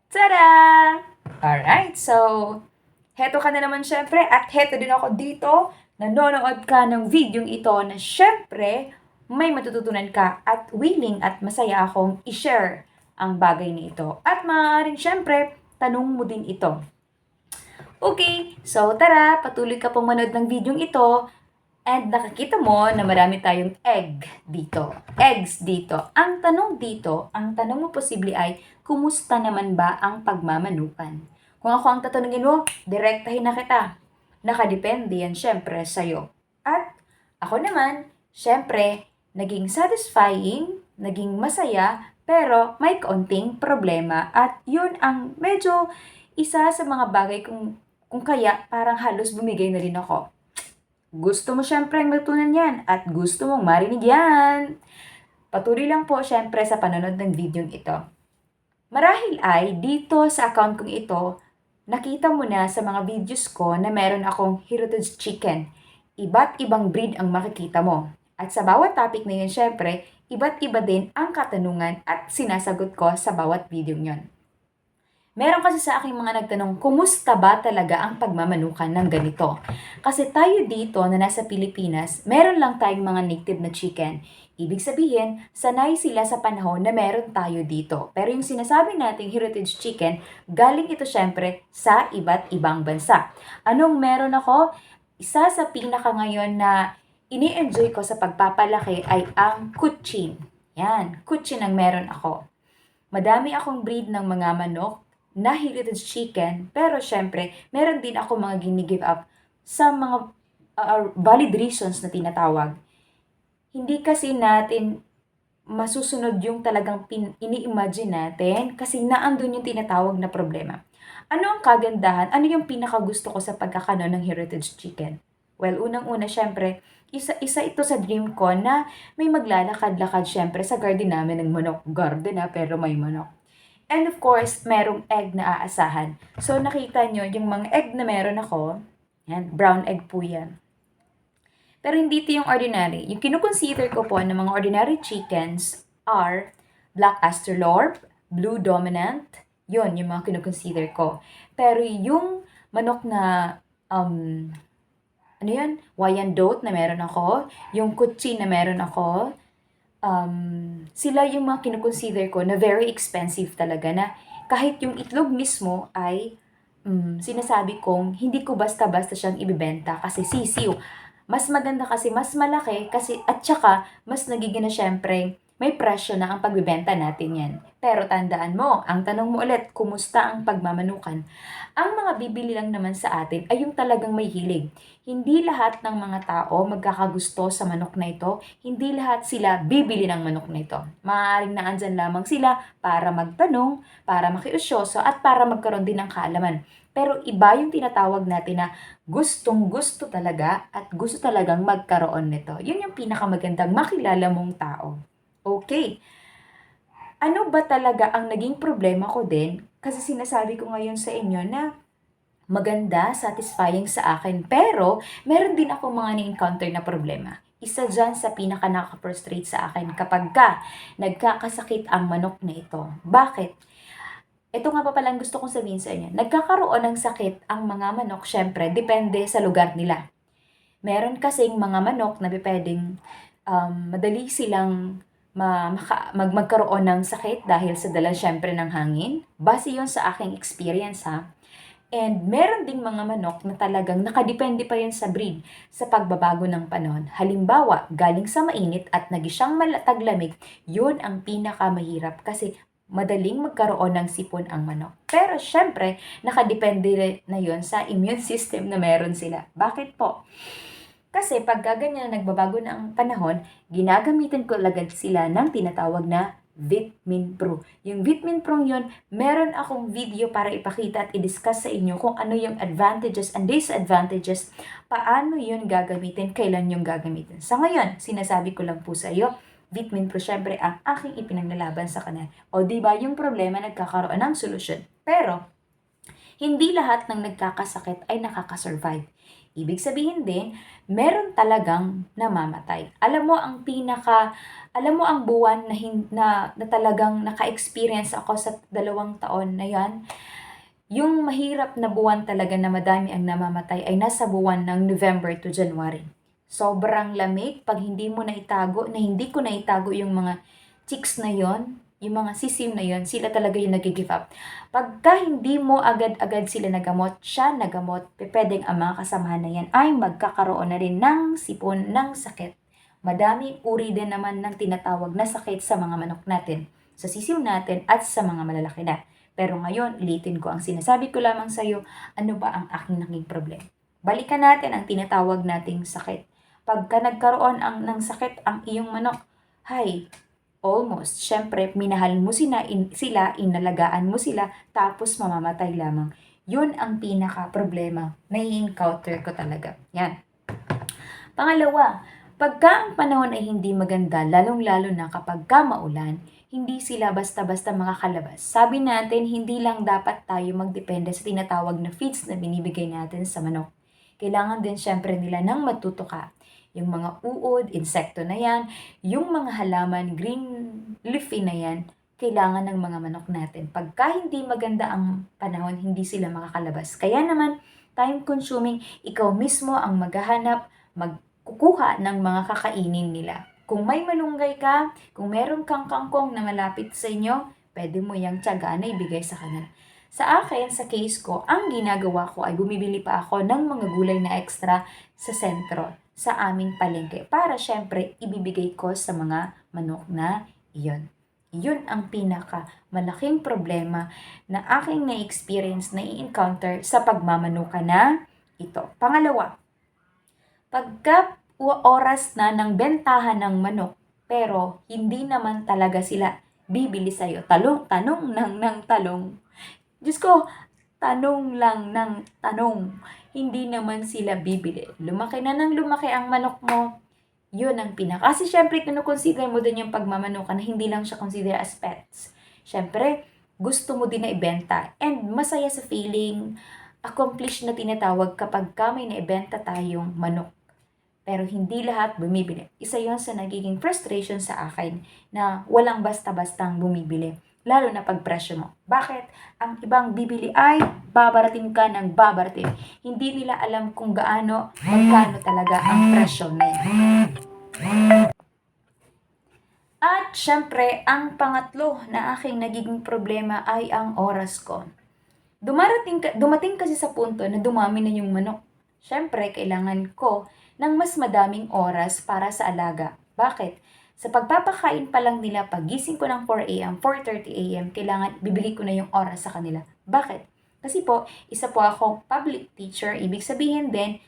Tada! Alright, so, heto ka na naman syempre at heto din ako dito. Nanonood ka ng video ito na syempre may matututunan ka at willing at masaya akong i-share ang bagay na ito. At maaaring syempre, tanong mo din ito. Okay, so tara, patuloy ka pong manood ng video ito. And nakikita mo na marami tayong eggs dito. Ang tanong mo posible ay, kumusta naman ba ang pagmamanukan? Kung ako ang tatanungin mo, direktahin na kita. Nakadepende yan syempre sa'yo. At ako naman, syempre, naging satisfying, naging masaya, pero may kaunting problema. At yun ang medyo isa sa mga bagay kung kaya parang halos bumigay na rin ako. Gusto mo syempre ang matutunan yan at gusto mong marinig yan. Patuloy lang po syempre sa panonood ng video ito. Marahil ay dito sa account kong ito, nakita mo na sa mga videos ko na meron akong heritage chicken. Iba't ibang breed ang makikita mo. At sa bawat topic na yun syempre, iba't iba din ang katanungan at sinasagot ko sa bawat video nyon. Meron kasi sa aking mga nagtanong, kumusta ba talaga ang pagmamanukan ng ganito? Kasi tayo dito na nasa Pilipinas, meron lang tayong mga native na chicken. Ibig sabihin, sanay sila sa panahon na meron tayo dito. Pero yung sinasabi nating heritage chicken, galing ito syempre sa iba't ibang bansa. Anong meron ako? Isa sa pinaka ngayon na ini-enjoy ko sa pagpapalaki ay ang Cochin. Yan, Cochin ang meron ako. Madami akong breed ng mga manok na heritage chicken, pero syempre, meron din ako mga gini-give up sa mga valid reasons na tinatawag. Hindi kasi natin masusunod yung talagang ini-imagine natin kasi naandun yung tinatawag na problema. Ano ang kagandahan? Ano yung pinakagusto ko sa pagkakaroon ng heritage chicken? Well, unang-una, syempre, isa ito sa dream ko na may maglalakad-lakad syempre sa garden namin ng manok. Garden pero may manok. And of course, merong egg na aasahan. So, nakita nyo, yung mga egg na meron ako, yan, brown egg po yan. Pero hindi ito yung ordinary. Yung kinukonsider ko po ng mga ordinary chickens are black astrolorp, blue dominant, yun, yung mga kinukonsider ko. Pero yung manok na, ano yun, Wyandotte na meron ako, yung Cochin na meron ako, sila yung mga kinukonsider ko na very expensive talaga na kahit yung itlog mismo ay sinasabi kong hindi ko basta-basta siyang ibibenta kasi sisiw. Mas maganda kasi mas malaki kasi at saka mas nagiging na syempre may presyo na ang pagbibenta natin yan. Pero tandaan mo, ang tanong mo ulit, kumusta ang pagmamanukan? Ang mga bibili lang naman sa atin ay yung talagang may hilig. Hindi lahat ng mga tao magkakagusto sa manok na ito. Hindi lahat sila bibili ng manok na ito. Maaaring naandyan lamang sila para magtanong, para makiusyoso at para magkaroon din ng kaalaman. Pero iba yung tinatawag natin na gustong-gusto talaga at gusto talagang magkaroon nito. Yun yung pinakamagandang makilala mong tao. Okay. Ano ba talaga ang naging problema ko din? Kasi sinasabi ko ngayon sa inyo na maganda, satisfying sa akin. Pero, meron din ako mga ni-encounter na problema. Isa dyan sa pinaka nakaka-frustrate sa akin kapag nagkakasakit ang manok na ito. Bakit? Ito nga pa palang gusto kong sabihin sa inyo. Nagkakaroon ng sakit ang mga manok, syempre, depende sa lugar nila. Meron kasing mga manok na pwedeng madali silang magkaroon ng sakit dahil sa dala syempre ng hangin. Base yun sa aking experience ha. And meron ding mga manok na talagang nakadepende pa yun sa breed sa pagbabago ng panahon. Halimbawa, galing sa mainit at nagisyang taglamig, yun ang pinakamahirap kasi madaling magkaroon ng sipon ang manok. Pero syempre, nakadepende na yun sa immune system na meron sila. Bakit po? Kasi pag ganyan na nagbabago na ang panahon, ginagamitan ko agad sila ng tinatawag na Vitamin Pro. Yung Vitamin Pro yun, meron akong video para ipakita at i-discuss sa inyo kung ano yung advantages and disadvantages, paano yun gagamitin, kailan yung gagamitin. Sa ngayon, sinasabi ko lang po sa iyo, Vitamin Pro syempre ang aking ipinaglalaban sa kanila. O diba yung problema nagkakaroon ng solusyon. Pero, hindi lahat ng nagkakasakit ay nakakasurvive. Ibig sabihin din, meron talagang namamatay. Alam mo ang buwan na talagang naka-experience ako sa 2 taon na yan, yung mahirap na buwan talaga na madami ang namamatay ay nasa buwan ng November to January. Sobrang lamig pag hindi mo naitago, na hindi ko naitago yung mga chicks na yon, yung mga sisim na yon, sila talaga yung nag-give up. Pagka hindi mo agad-agad sila nagamot, pwedeng ang mga kasamahan na yan ay magkakaroon na rin ng sipon ng sakit. Madaming uri din naman ng tinatawag na sakit sa mga manok natin, sa sisim natin at sa mga malalaki na. Pero ngayon, ulitin ko ang sinasabi ko lamang sa iyo, ano ba ang aking naging problema? Balikan natin ang tinatawag nating sakit. Pagka nagkaroon ng sakit ang iyong manok, hay, almost. Syempre, minahal mo sila, inalagaan mo sila, tapos mamamatay lamang. Yun ang pinaka-problema na i-encounter ko talaga. Yan. Pangalawa, pagka ang panahon ay hindi maganda, lalong-lalo na kapag maulan, hindi sila basta-basta makakalabas. Sabi natin, hindi lang dapat tayo magdepende sa tinatawag na feeds na binibigay natin sa manok. Kailangan din syempre nila ng matutuka. Yung mga uod, insekto na yan, yung mga halaman, green leafy na yan, kailangan ng mga manok natin. Pagka hindi maganda ang panahon, hindi sila makakalabas. Kaya naman, time consuming, ikaw mismo ang maghahanap, magkukuha ng mga kakainin nila. Kung may malunggay ka, kung meron kang kangkong na malapit sa inyo, pwede mo yung tiyaga na ibigay sa kanila. Sa akin, sa case ko, ang ginagawa ko ay bumibili pa ako ng mga gulay na extra sa sentro, sa aming palengke, para syempre ibibigay ko sa mga manok na iyon. Yun ang pinaka malaking problema na aking na-experience, na i-encounter sa pagmamanuka na ito. Pangalawa, pagka oras na ng bentahan ng manok, pero hindi naman talaga sila bibili sa'yo. Tanong ng talong. Diyos ko, tanong lang ng tanong. Hindi naman sila bibili. Lumaki na ng lumaki ang manok mo. Yun ang pinaka. Kasi syempre, kinukonsider mo din yung pagmamanukan na hindi lang siya consider as pets. Syempre, gusto mo din na ibenta. And masaya sa feeling, accomplished na tinatawag kapag may naibenta tayong manok. Pero hindi lahat bumibili. Isa yon sa nagiging frustration sa akin na walang basta-bastang bumibili. Lalo na pag presyo mo. Bakit? Ang ibang bibili ay babarating ka ng babarating. Hindi nila alam kung magkano talaga ang presyo na yan. At syempre, ang pangatlo na aking nagiging problema ay ang oras ko. Dumating kasi sa punto na dumami na yung manok. Syempre, kailangan ko ng mas madaming oras para sa alaga. Bakit? Sa pagpapakain pa lang nila, pagising ko ng 4 a.m., 4:30 a.m., kailangan bibili ko na yung oras sa kanila. Bakit? Kasi po, isa po akong public teacher. Ibig sabihin din,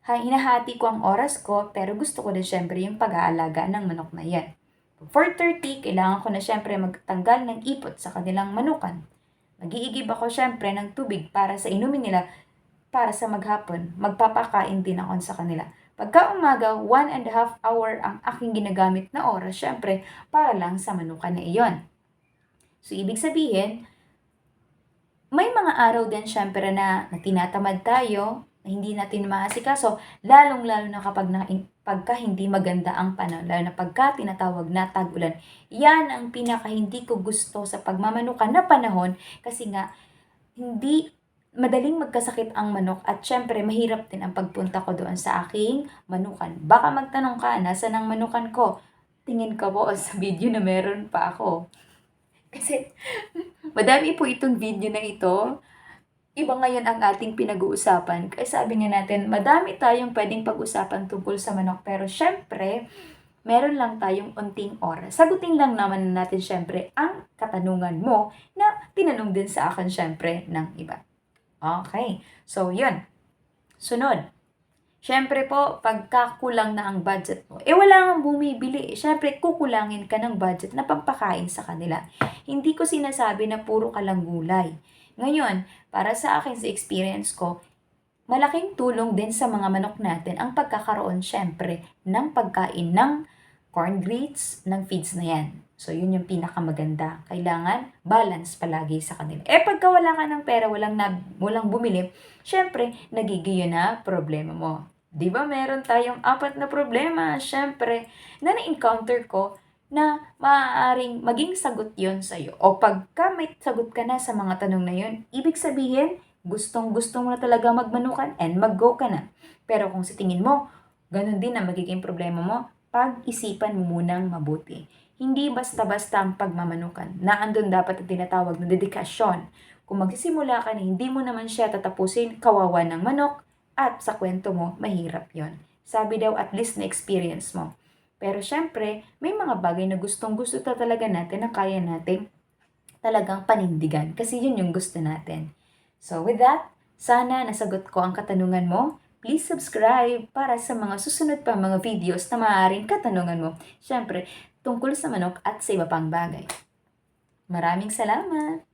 hinahati ko ang oras ko, pero gusto ko din syempre yung pag-aalaga ng manok na yan. 4:30, kailangan ko na syempre magtanggal ng ipot sa kanilang manukan. Mag-iigib ako syempre ng tubig para sa inumin nila para sa maghapon. Magpapakain din ako sa kanila. Pagka umaga, 1.5 hour ang aking ginagamit na oras, syempre, para lang sa manukan na iyon. So, ibig sabihin, may mga araw din syempre na tinatamad tayo, na hindi natin maasikaso, lalong-lalo na pagka hindi maganda ang panahon, lalo na pagka tinatawag na tag-ulan. Yan ang pinaka hindi ko gusto sa pagmamanukan na panahon, kasi nga, hindi madaling magkasakit ang manok at syempre mahirap din ang pagpunta ko doon sa aking manukan. Baka magtanong ka, nasaan ang manukan ko? Tingin ka po sa video na meron pa ako. Kasi madami po itong video na ito. Iba ngayon ang ating pinag-uusapan. Kaya sabi nga natin, madami tayong pwedeng pag-usapan tungkol sa manok. Pero syempre, meron lang tayong unting oras. Sagutin lang naman natin syempre ang katanungan mo na tinanong din sa akin syempre ng iba. Okay. So, yun. Sunod. Siyempre po, pagkakulang na ang budget mo, wala kang bumibili. Siyempre, kukulangin ka ng budget na pampakain sa kanila. Hindi ko sinasabi na puro ka lang gulay. Ngayon, para sa akin, sa experience ko, malaking tulong din sa mga manok natin ang pagkakaroon, syempre, ng pagkain ng corn grits, ng feeds na yan. So, yun yung pinakamaganda. Kailangan balance palagi sa kanila. Pagka wala ka ng pera, walang bumili, syempre, nagiging yun na problema mo. Di ba meron tayong 4 na problema, syempre, na na-encounter ko na maaaring maging sagot yon sa'yo. O pagka may sagot ka na sa mga tanong na yun, ibig sabihin, gustong-gusto mo na talaga magmanukan and mag-go ka na. Pero kung sa tingin mo, ganun din ang magiging problema mo, pag-isipan mo munang mabuti. Hindi basta-basta ang pagmamanukan. Naandun dapat ang tinatawag na dedikasyon. Kung magsisimula ka na hindi mo naman siya tatapusin, kawawa ng manok, at sa kwento mo, mahirap yon. Sabi daw, at least na-experience mo. Pero syempre, may mga bagay na gustong-gusto talaga natin na kaya natin talagang panindigan. Kasi yun yung gusto natin. So with that, sana nasagot ko ang katanungan mo. Please subscribe para sa mga susunod pa mga videos na maaaring katanungan mo. Syempre, tungkol sa manok at sa iba pang bagay. Maraming salamat!